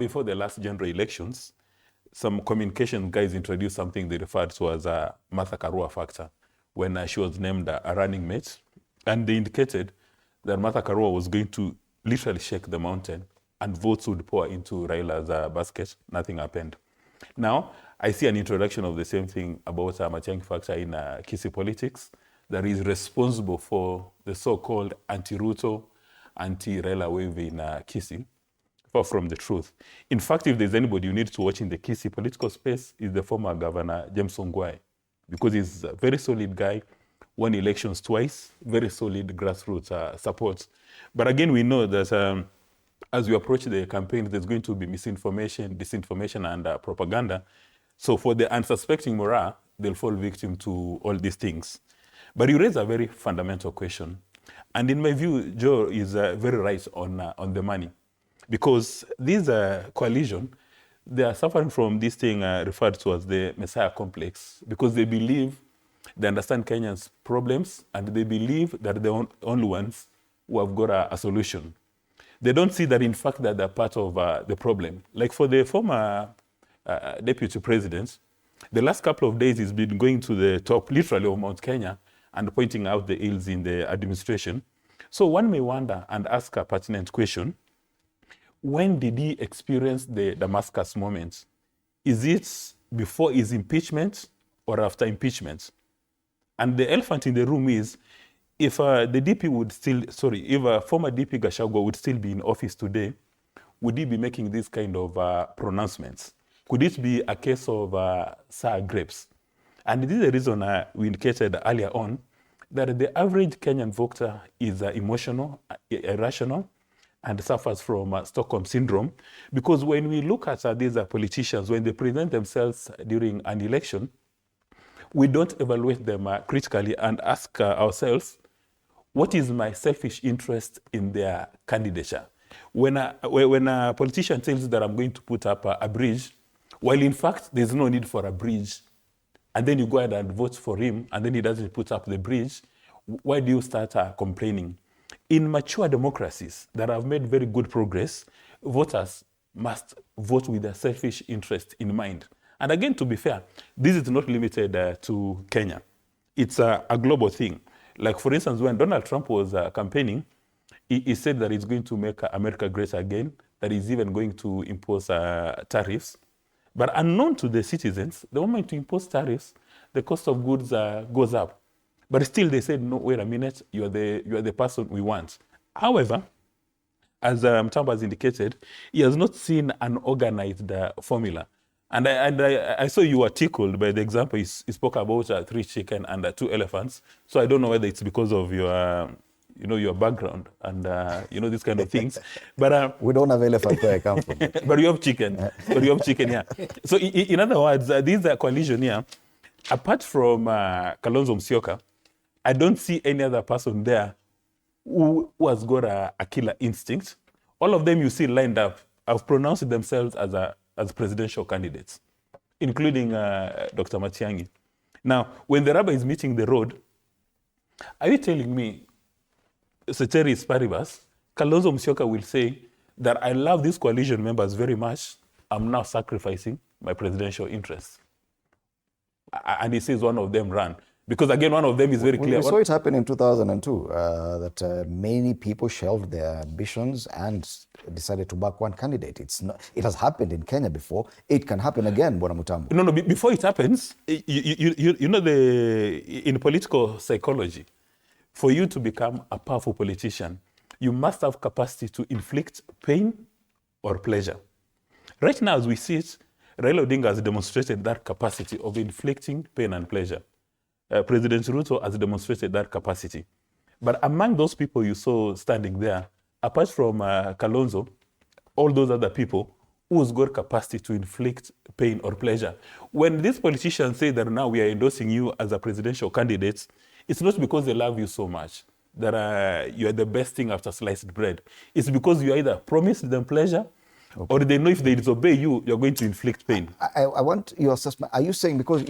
before the last general elections, some communication guys introduced something they referred to as a Martha Karua factor when she was named a running mate. And they indicated that Martha Karua was going to literally shake the mountain and votes would pour into Raila's basket. Nothing happened. Now, I see an introduction of the same thing about Matiang'i factor in Kisii politics that is responsible for the so-called anti-Ruto, anti-Raila wave in Kisii, far from the truth. In fact, if there's anybody you need to watch in the Kisii political space, is the former governor, James Ongwae, because he's a very solid guy, won elections twice, very solid grassroots support. But again, we know that as we approach the campaign, there's going to be misinformation, disinformation, and propaganda. So for the unsuspecting Mora, they'll fall victim to all these things. But you raise a very fundamental question. And in my view, Joe is very right on the money. Because this coalition, they are suffering from this thing referred to as the Messiah complex, because they believe they understand Kenyans' problems, and they believe that they're the only ones who have got a solution. They don't see that, in fact, that they're part of the problem. Like for the former deputy president, the last couple of days he's been going to the top, literally, of Mount Kenya and pointing out the ills in the administration. So one may wonder and ask a pertinent question: when did he experience the Damascus moment? Is it before his impeachment or after impeachment? And the elephant in the room is, if the DP would still, if former DP Gachagua would still be in office today, would he be making this kind of pronouncements? Could it be a case of sour grapes? And this is the reason we indicated earlier on that the average Kenyan voter is emotional, irrational, and suffers from Stockholm syndrome. Because when we look at these politicians, when they present themselves during an election, we don't evaluate them critically and ask ourselves, what is my selfish interest in their candidature? When a politician tells you that I'm going to put up a bridge, while in fact there's no need for a bridge, and then you go ahead and vote for him, and then he doesn't put up the bridge, why do you start complaining? In mature democracies that have made very good progress, voters must vote with their selfish interest in mind. And again, to be fair, this is not limited to Kenya. It's a global thing. Like, for instance, when Donald Trump was campaigning, he said that he's going to make America great again, that he's even going to impose tariffs. But unknown to the citizens, the moment you impose tariffs, the cost of goods goes up. But still they said, no, wait a minute, you are the person we want. However, as Mtamba has indicated, he has not seen an organized formula. And I saw you were tickled by the example he spoke about 3 chicken and 2 elephants. So I don't know whether it's because of your, your background and these kind of things. But we don't have elephant where I come from. But you have chicken. Yeah. So in other words, this coalition here, apart from Kalonzo Musyoka, I don't see any other person there who has got a killer instinct. All of them you see lined up have pronounced themselves as presidential candidates, including Dr. Matiang'i. Now, when the rubber is meeting the road, are you telling me, ceteris paribus, Kalonzo Musyoka will say that I love these coalition members very much, I'm now sacrificing my presidential interests? And he says one of them ran. Because again, one of them is very clear. We saw it happen in 2002, that many people shelved their ambitions and decided to back one candidate. It has happened in Kenya before. It can happen again, Bwana Mutambo. No, before it happens, in political psychology, for you to become a powerful politician, you must have capacity to inflict pain or pleasure. Right now, as we see it, Raila Odinga has demonstrated that capacity of inflicting pain and pleasure. President Ruto has demonstrated that capacity. But among those people you saw standing there, apart from Kalonzo, all those other people who's got capacity to inflict pain or pleasure. When these politicians say that now we are endorsing you as a presidential candidate, it's not because they love you so much, that you are the best thing after sliced bread. It's because you either promised them pleasure, or they know if they disobey you, you're going to inflict pain. I want your assessment. Are you saying because